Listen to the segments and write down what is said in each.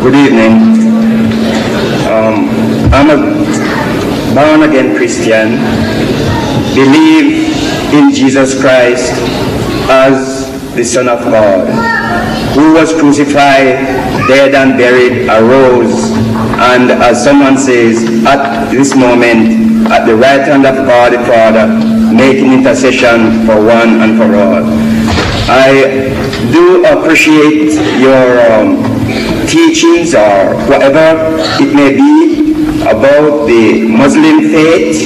Good evening. I'm a born-again Christian, believe in Jesus Christ as the Son of God, who was crucified, dead and buried, arose, and as someone says, at this moment, at the right hand of God the Father, making intercession for one and for all. I do appreciate your teachings or whatever it may be about the Muslim faith,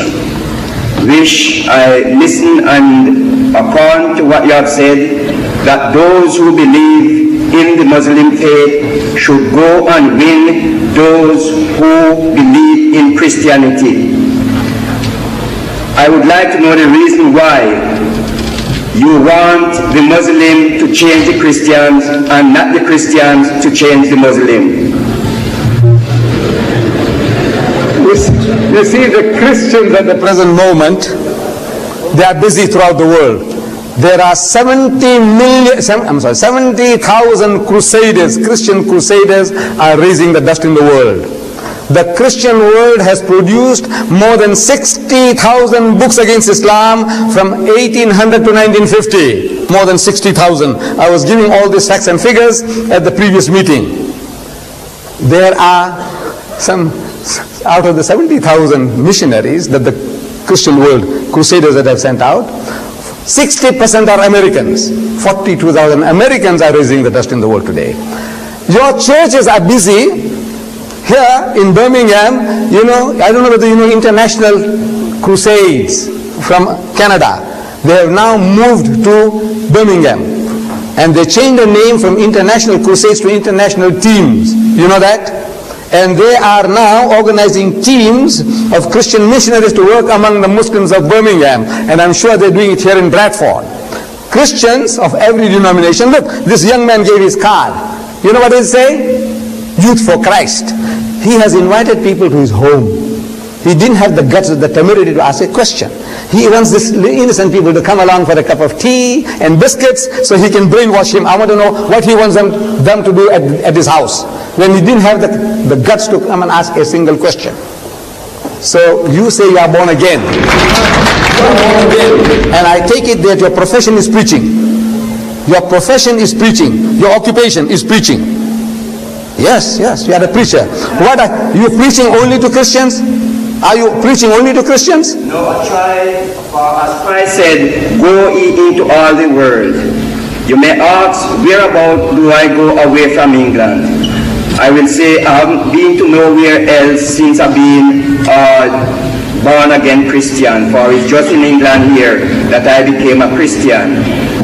which I listen, and according to what you have said, that those who believe in the Muslim faith should go and win those who believe in Christianity. I would like to know the reason why you want the Muslim to change the Christians and not the Christians to change the Muslim. You see, the Christians at the present moment, they are busy throughout the world. There are 70,000 crusaders, Christian crusaders are raising the dust in the world. The Christian world has produced more than 60,000 books against Islam from 1800 to 1950. More than 60,000. I was giving all these facts and figures at the previous meeting. There are some, out of the 70,000 missionaries that the Christian world, crusaders that have sent out, 60% are Americans. 42,000 Americans are raising the dust in the world today. Your churches are busy. Here in Birmingham, you know, I don't know whether you know International Crusades from Canada. They have now moved to Birmingham. And they changed the name from International Crusades to International Teams. You know that? And they are now organizing teams of Christian missionaries to work among the Muslims of Birmingham. And I'm sure they're doing it here in Bradford. Christians of every denomination. Look, this young man gave his card. You know what he's saying? Youth for Christ. He has invited people to his home. He didn't have the guts or the temerity to ask a question. He wants these innocent people to come along for a cup of tea and biscuits so he can brainwash him. I want to know what he wants them to do at his house, when he didn't have the guts to come and ask a single question. So you say you are born again. And I take it that your profession is preaching. Your profession is preaching. Your occupation is preaching. Yes, you are a preacher. What are you preaching only to Christians? Are you preaching only to Christians? No, I try, as Christ said, go ye into all the world. You may ask, whereabout do I go away from England? I will say, I haven't been to nowhere else since I've been born again Christian, for it's just in England here that I became a Christian.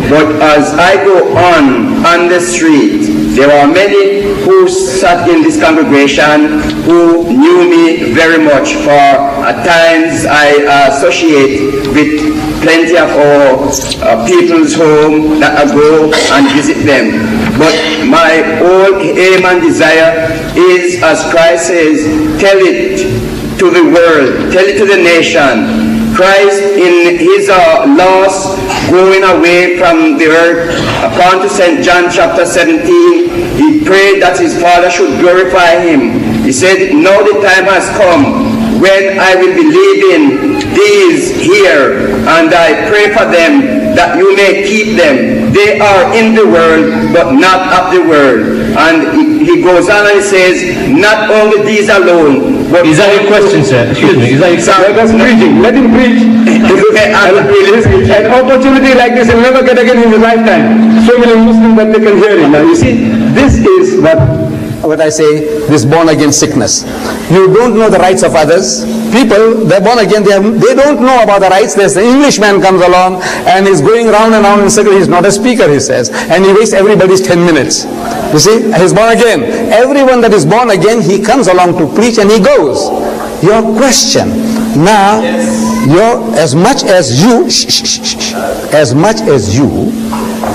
But as I go on the street, there are many who sat in this congregation who knew me very much, for at times I associate with plenty of our people's home that I go and visit them. But my whole aim and desire is, as Christ says, tell it to the world, tell it to the nation. Christ in his loss, going away from the earth, according to St. John chapter 17, he prayed that his Father should glorify him. He said, now the time has come when I will be leaving these here, and I pray for them that you may keep them. They are in the world, but not of the world. And he goes on and he says, not only these alone, but... Is that your question, sir? Excuse me, is that your question? Let us preaching. Let him preach. An opportunity like this will never get again in his lifetime. So many Muslims that they can hear him. Now you see, this is what I say, this born again sickness. You don't know the rights of others. People, they're born again, they don't know about the rights. There's the Englishman comes along and is going round and round in a circle. He's not a speaker, he says, and he wastes everybody's 10 minutes. You see, he's born again. Everyone that is born again, he comes along to preach and he goes. Your question now, as much as you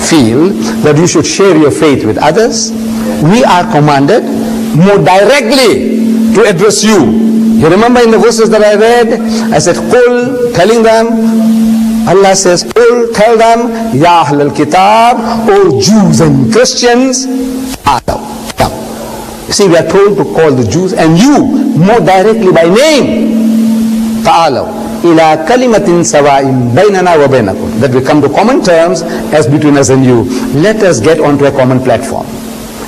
feel that you should share your faith with others, we are commanded more directly to address you. You remember in the verses that I read, I said, Qul, telling them, Allah says, Qul, tell them, Ya Ahl al-Kitab, O Jews and Christians, come. See, we are told to call the Jews and you more directly by name. Ta'alaw ila kalimatin sawa'in bainana wa bainakum. That we come to common terms as between us and you. Let us get onto a common platform.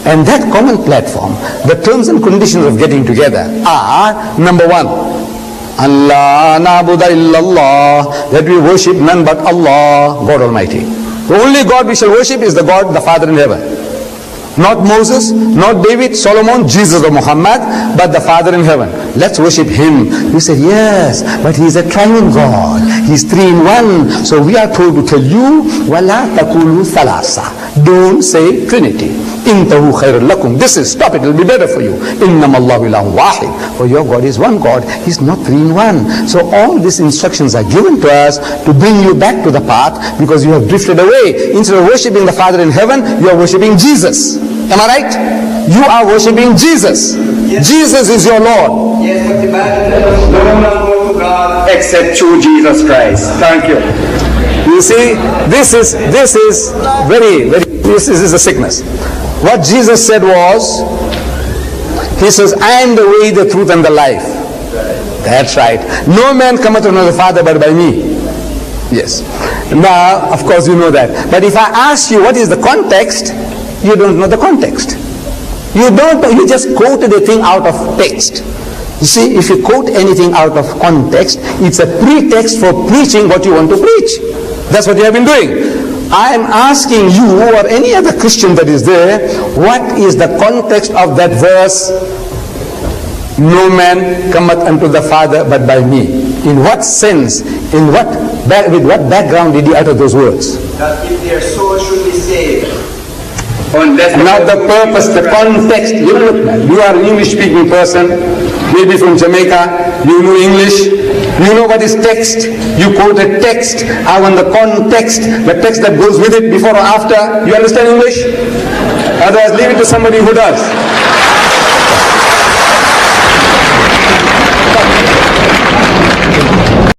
And that common platform, the terms and conditions of getting together are, number one, Allah na'budu illallah, that we worship none but Allah, God Almighty. The only God we shall worship is the God, the Father in heaven. Not Moses, not David, Solomon, Jesus or Muhammad, but the Father in heaven. Let's worship Him. You said, yes, but He is a triune God. He's 3 in 1. So we are told to tell you, وَلَا تَقُولُوا ثَلَاثَ. Don't say Trinity. إِنْتَهُ خَيْرٌ لَكُمْ. This is, stop it, it will be better for you. إِنَّمَا اللَّهُ إِلَهٌ وَاحِدٌ. For your God is one God. He's not 3 in 1. So all these instructions are given to us to bring you back to the path because you have drifted away. Instead of worshipping the Father in heaven, you are worshipping Jesus. Am I right? You are worshipping Jesus. Yes. Jesus is your Lord. Yes, but the Bible says no one goes to God except through Jesus Christ. Thank you. You see, this is a sickness. What Jesus said was, He says, I am the way, the truth, and the life. That's right. No man cometh unto the Father but by me. Yes. Now, of course, you know that. But if I ask you what is the context, you don't know the context. You just quoted a thing out of text. You see, if you quote anything out of context, it's a pretext for preaching what you want to preach. That's what you have been doing. I am asking you or any other Christian that is there, what is the context of that verse? No man cometh unto the Father but by me. In what sense, with what background did he utter those words? That if their soul should be saved. Not the purpose, the context. You are an English-speaking person, maybe from Jamaica, you know English, you know what is text, you quote a text, I want the context, the text that goes with it before or after. You understand English? Otherwise, leave it to somebody who does.